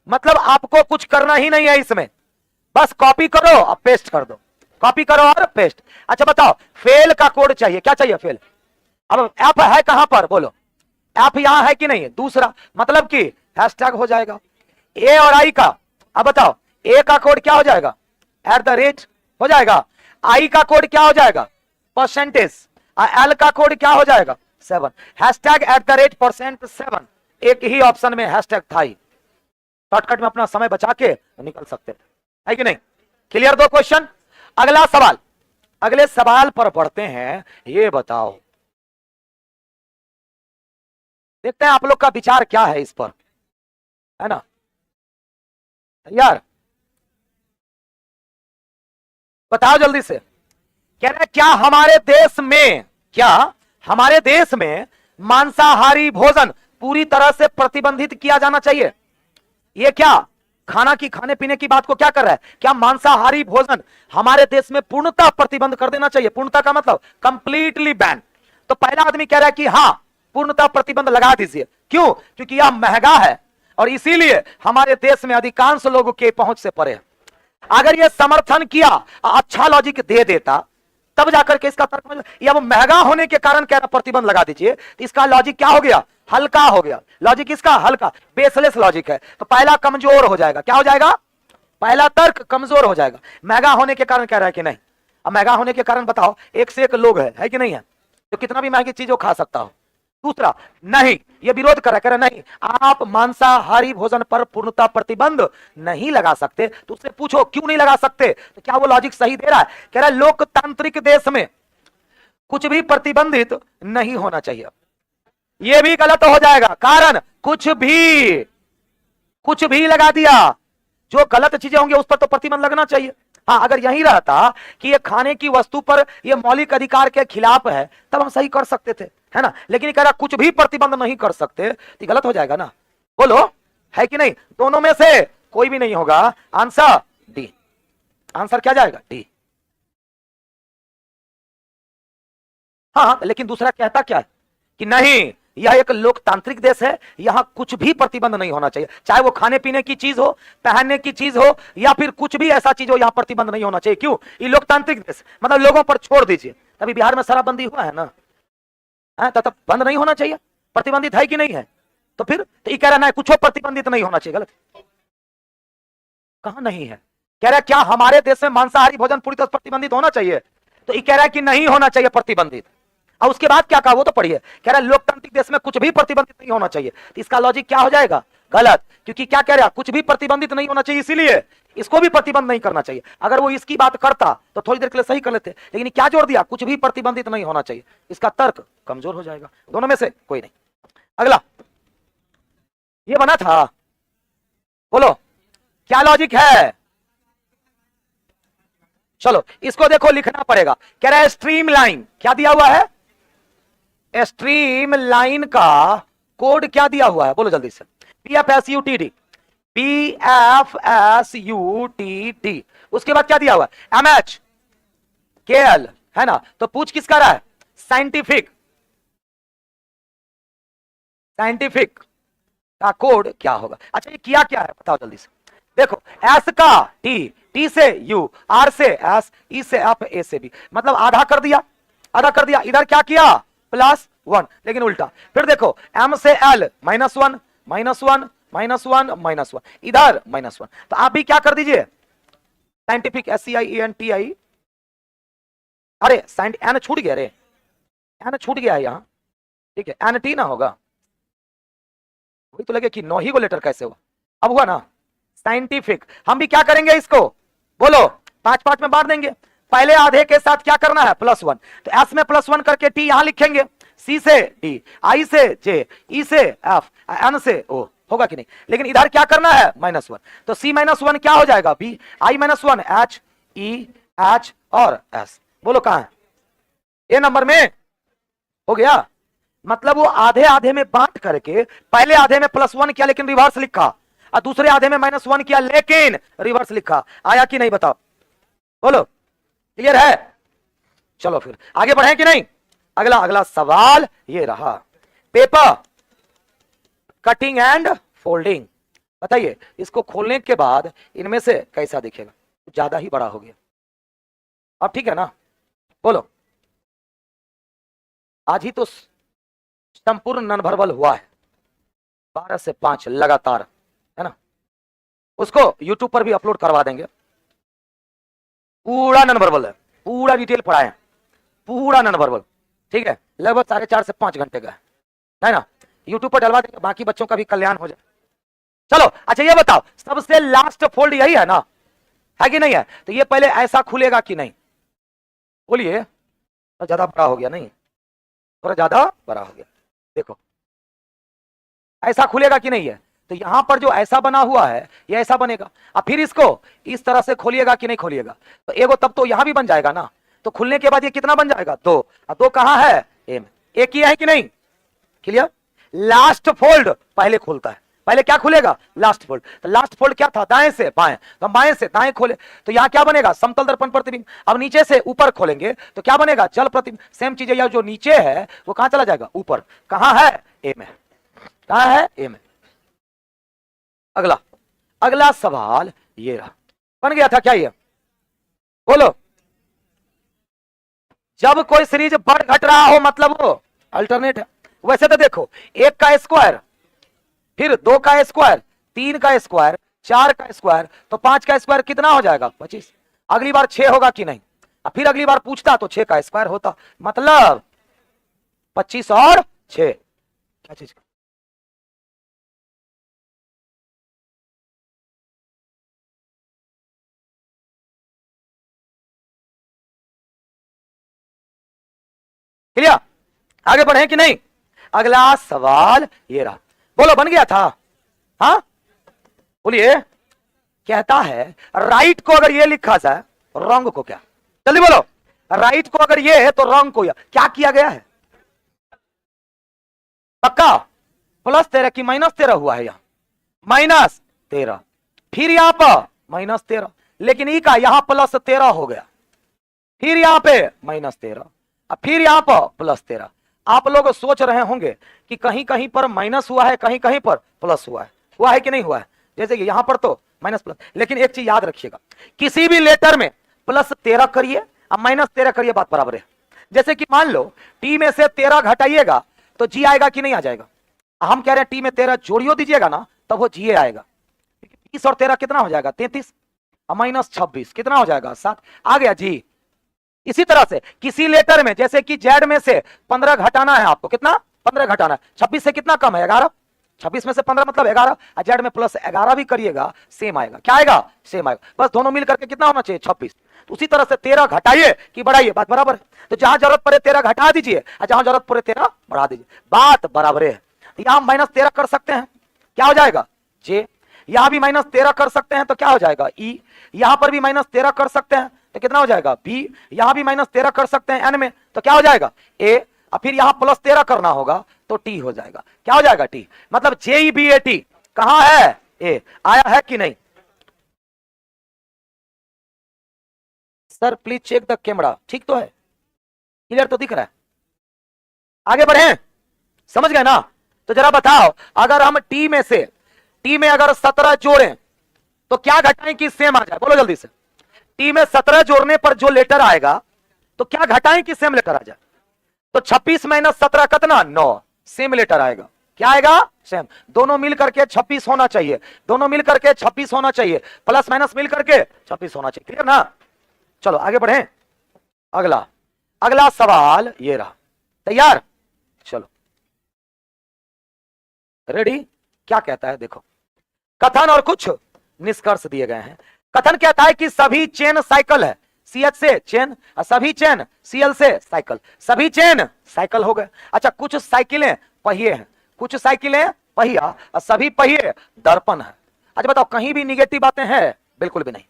मतलब आपको कुछ करना ही नहीं है इसमें, बस कॉपी करो और पेस्ट कर दो, कॉपी करो और पेस्ट। अच्छा बताओ, फेल का कोड चाहिए, क्या चाहिए फेल? अब एफ है कहां पर बोलो, एफ यहां है कि नहीं है? दूसरा मतलब कि हैशटैग हो जाएगा ए और आई का। अब बताओ, ए का कोड क्या हो जाएगा? @ हो जाएगा। आई का कोड क्या हो जाएगा? परसेंटेज। एल का कोड क्या हो जाएगा? 7। हैशटैग @%7 एक ही ऑप्शन में हैशटैग था ही, शॉर्टकट में अपना समय बचा के निकल सकते है कि नहीं? क्लियर? दो क्वेश्चन। अगला सवाल, अगले सवाल पर बढ़ते हैं। ये बताओ, देखते हैं आप लोग का विचार क्या है इस पर, है ना? यार बताओ जल्दी से। कह रहे क्या हमारे देश में, क्या हमारे देश में मांसाहारी भोजन पूरी तरह से प्रतिबंधित किया जाना चाहिए? ये क्या खाना की, खाने पीने की बात को क्या कर रहा है? क्या मांसाहारी भोजन हमारे देश में पूर्णतः प्रतिबंध कर देना चाहिए? पूर्णतः का मतलब कंप्लीटली बैन। तो पहला आदमी कह रहा है कि हां पूर्णतः प्रतिबंध लगा दीजिए। क्यों? क्योंकि यह महंगा है और इसीलिए हमारे देश में अधिकांश लोगों के पहुंच से परे है। अगर यह समर्थन किया, अच्छा लॉजिक दे देता, तब जाकर के इसका तर्क, या वो महंगा होने के कारण कह रहा प्रतिबंध लगा दीजिए, तो इसका लॉजिक क्या हो गया? हल्का हो गया। लॉजिक इसका हल्का, बेसलेस लॉजिक है। तो पहला कमजोर हो जाएगा। क्या हो जाएगा? पहला तर्क कमजोर हो जाएगा। महंगा होने के कारण कह रहा है कि नहीं। अब महंगा होने के कारण बताओ, एक से एक लोग है कि नहीं है, तो कितना भी महंगी चीज हो खा सकता हो। दूसरा, नहीं, ये विरोध कर रहा है, नहीं आप मांसाहारी भोजन पर पूर्णतः प्रतिबंध नहीं लगा सकते। तो उससे पूछो क्यों नहीं लगा सकते, तो क्या वो लॉजिक सही दे रहा है? कह रहा है लोकतांत्रिक देश में कुछ भी प्रतिबंधित नहीं होना चाहिए। यह भी गलत हो जाएगा, कारण कुछ भी लगा दिया, जो गलत चीजें होंगी उस पर तो प्रतिबंध लगना चाहिए। हाँ, अगर यही रहता कि ये खाने की वस्तु पर ये मौलिक अधिकार के खिलाफ है, तब हम सही कर सकते थे, है ना? लेकिन कह रहा कुछ भी प्रतिबंध नहीं कर सकते, तो गलत हो जाएगा ना। बोलो है कि नहीं? दोनों में से कोई भी नहीं होगा। Answer D. आंसर क्या जाएगा? डी। हाँ, लेकिन दूसरा कहता क्या है कि नहीं, यह एक लोकतांत्रिक देश है, यहां कुछ भी प्रतिबंध नहीं होना चाहिए, चाहे वो खाने पीने की चीज हो, पहनने की चीज हो, या फिर कुछ भी ऐसा चीज हो, यहां प्रतिबंध नहीं होना चाहिए। क्यों? ये लोकतांत्रिक देश, मतलब लोगों पर छोड़ दीजिए। तभी बिहार में शराबबंदी हुआ है ना, तब बंद नहीं होना चाहिए, प्रतिबंधित है कि नहीं है? तो फिर तो ये कह रहा है कुछ प्रतिबंधित नहीं होना चाहिए। गलत कहां नहीं है? कह रहा है क्या हमारे देश में मांसाहारी भोजन पूरी तरह प्रतिबंधित होना चाहिए? तो ये कह रहा है कि नहीं होना चाहिए प्रतिबंधित। और उसके बाद क्या कहा वो तो पढ़िए। कह रहा है लोकतांत्रिक देश में कुछ भी प्रतिबंधित नहीं होना चाहिए। तो इसका लॉजिक क्या हो जाएगा? गलत। क्योंकि क्या कह रहा है? कुछ भी प्रतिबंधित नहीं होना चाहिए, इसीलिए इसको भी प्रतिबंध नहीं करना चाहिए। अगर वो इसकी बात करता तो थोड़ी देर के लिए सही कर लेते, लेकिन क्या जोड़ दिया? कुछ भी प्रतिबंधित नहीं होना चाहिए। इसका तर्क कमजोर हो जाएगा। दोनों में से कोई नहीं। अगला, ये बना था, बोलो क्या लॉजिक है? चलो इसको देखो, लिखना पड़ेगा। कह रहा है स्ट्रीम लाइन, क्या दिया हुआ है? स्ट्रीम लाइन का कोड क्या दिया हुआ है? बोलो जल्दी से। PFSUTD, PFSUTD। उसके बाद क्या दिया हुआ है? MHKL, है ना? तो पूछ किसका रहा है? साइंटिफिक का कोड क्या होगा? अच्छा ये किया क्या है बताओ जल्दी से। देखो, S का T, T से U, R से S, E से F, A से B, मतलब आधा कर दिया, आधा कर दिया। इधर क्या किया? +1, लेकिन उल्टा। फिर देखो M से L, -1, -1, -1, -1, इधर -1। तो आप भी क्या कर दीजिए? Scientific, SCIENTI। अरे N छूट गया, रे N छूट गया है यहां, ठीक है? NT ना होगा, वही तो लगे कि 9 ही को लेटर कैसे हुआ। अब हुआ ना साइंटिफिक। हम भी क्या करेंगे इसको? बोलो 5-5 में बांट देंगे। पहले आधे के साथ क्या करना है? +1। तो S में +1 करके T यहां लिखेंगे, C से D, I से J, E से F, N से O, होगा कि नहीं? लेकिन इधर क्या करना है? -1। तो C -1 क्या हो जाएगा? B, I -1 H, E, H और S। बोलो कहां है? ए नंबर में हो गया। मतलब वो आधे आधे में बांट करके पहले आधे में +1 किया लेकिन रिवर्स लिखा, और दूसरे आधे में -1 किया लेकिन रिवर्स लिखा। आया कि नहीं बताओ? बोलो क्लियर है? चलो फिर आगे बढ़े कि नहीं? अगला सवाल ये रहा, पेपर कटिंग एंड फोल्डिंग। बताइए इसको खोलने के बाद इनमें से कैसा दिखेगा? ज्यादा ही बड़ा हो गया। अब ठीक है ना, बोलो। आज ही तो संपूर्ण नन भरबल हुआ है, 12 से 5 लगातार, है ना। उसको यूट्यूब पर भी अपलोड करवा देंगे। पूरा नन भरबल है, पूरा डिटेल पढ़ाए, पूरा नन भरबल, ठीक है। लगभग 4.5 से 5 घंटे का है ना। यूट्यूब पर डलवा देंगे, बाकी बच्चों का भी कल्याण हो जाए। चलो अच्छा ये बताओ, सबसे लास्ट फोल्ड यही है ना, है कि नहीं है? तो ये पहले ऐसा खुलेगा कि नहीं? बोलिए। तो ज्यादा बड़ा हो गया नहीं, थोड़ा ज्यादा बड़ा हो गया। देखो ऐसा खुलेगा कि नहीं है? तो यहां पर जो ऐसा बना हुआ है ये ऐसा बनेगा। अब फिर इसको इस तरह से खोलिएगा कि नहीं खोलिएगा? तो एगो तब तो यहां भी बन जाएगा ना। तो खुलने के बाद ये कितना बन जाएगा? 2। अब 2 कहां है? ए में। एक ही है कि नहीं? क्लियर? लास्ट फोल्ड पहले खुलता है, पहले क्या खुलेगा? Last fold. तो लास्ट फोल्ड क्या था? दाएं से बाएं, तो हम बाएं से दाएं खोले तो यहां क्या बनेगा? समतल दर्पण प्रतिबिंब। अब नीचे से ऊपर खोलेंगे तो क्या बनेगा? जल प्रतिबिंब। सेम चीज है, जो नीचे है वो कहां चला जाएगा? ऊपर। कहां है? ए में। कहां है? ए में। अगला अगला सवाल ये रहा, बन गया था क्या ये? बोलो। जब कोई सीरीज बढ़ घट रहा हो मतलब वो अल्टरनेट है। वैसे तो देखो 1 का स्क्वायर, फिर 2 का स्क्वायर, 3 का स्क्वायर, 4 का स्क्वायर, तो 5 का स्क्वायर कितना हो जाएगा? 25। अगली बार 6 होगा कि नहीं? फिर अगली बार पूछता तो 6 का स्क्वायर होता, मतलब 25 और 6 क्या चीज? क्लियर? आगे बढ़े कि नहीं? अगला सवाल ये रहा, बोलो। बन गया था? हाँ बोलिए। कहता है राइट को अगर ये लिखा जाए, रॉन्ग को क्या? जल्दी बोलो। राइट को अगर ये है तो रॉन्ग को क्या किया गया है? पक्का +13 की -13 हुआ है, यहां -13, फिर यहां पर -13, लेकिन ई का यहां +13 हो गया, फिर यहां पे -13, फिर यहां पर +13। आप लोग सोच रहे होंगे कि कहीं कहीं पर माइनस हुआ है, कहीं कहीं पर प्लस हुआ है कि नहीं हुआ है? जैसे कि यहां पर तो माइनस प्लस, लेकिन एक चीज याद रखिएगा, किसी भी लेटर में +13 करिए अब -13 करिए, बात बराबर है। जैसे कि मान लो टी में से 13 घटाइएगा तो जी आएगा कि नहीं आ जाएगा? हम कह रहे हैं टी में 13 जोड़ियो दीजिएगा ना तब वो जी आएगा। 20 और 13 कितना हो जाएगा? 33, -26 कितना हो जाएगा? 7। आ गया जी। इसी तरह से किसी लेटर में, जैसे कि जेड में से 15 घटाना है आपको, कितना? 15 घटाना है। 26 से कितना कम है? 11। 26 में से 15 मतलब 11, जेड में +11 भी करिएगा सेम आएगा। क्या आएगा? सेम आएगा। बस दोनों मिल करके कितना होना चाहिए? 26। तो उसी तरह से 13 घटाइए कि बढ़ाइए, बात बराबर है। तो जहां जरूरत पड़े 13 घटा दीजिए और जहां जरूरत पड़े 13 बढ़ा दीजिए, बात बराबर है। यहां -13 कर सकते हैं, क्या हो जाएगा? जे। यहां भी -13 कर सकते हैं तो क्या हो जाएगा? ई। यहां पर भी -13 कर सकते हैं तो कितना हो जाएगा? बी। यहां भी -13 कर सकते हैं एन में तो क्या हो जाएगा? ए। और फिर यहां +13 करना होगा तो टी हो जाएगा। क्या हो जाएगा? टी। मतलब JEBAT कहां है? ए। आया है कि नहीं? Sir please check the camera, ठीक तो है? क्लियर तो दिख रहा है? आगे बढ़े, समझ गए ना? तो जरा बताओ, अगर हम टी में अगर 17 जोड़ें तो क्या घटाएं कि सेम आ जाए? बोलो जल्दी से। टी में 17 जोड़ने पर जो लेटर आएगा तो क्या घटाएं कि सेम लेटर आ जाए? तो 26 - 17 कितना? 9, सेम लेटर आएगा। क्या आएगा? सेम। दोनों मिल करके 26 होना चाहिए, दोनों मिल करके 26 होना चाहिए, प्लस माइनस मिल करके 26 होना चाहिए। क्लियर ना? चलो आगे बढ़े। अगला अगला सवाल ये रहा, तैयार? चलो रेडी? क्या कहता है देखो, कथन और कुछ निष्कर्ष दिए गए हैं। कथन कहता है कि सभी चेन साइकिल है, CH से चेन, सभी चेन Cl से साइकिल, सभी चेन साइकिल हो गए। अच्छा कुछ साइकिलें पहिए हैं, कुछ साइकिलें पहिया और सभी पहिए दर्पण है। अच्छा बताओ कहीं भी निगेटिव बातें हैं? बिल्कुल भी नहीं।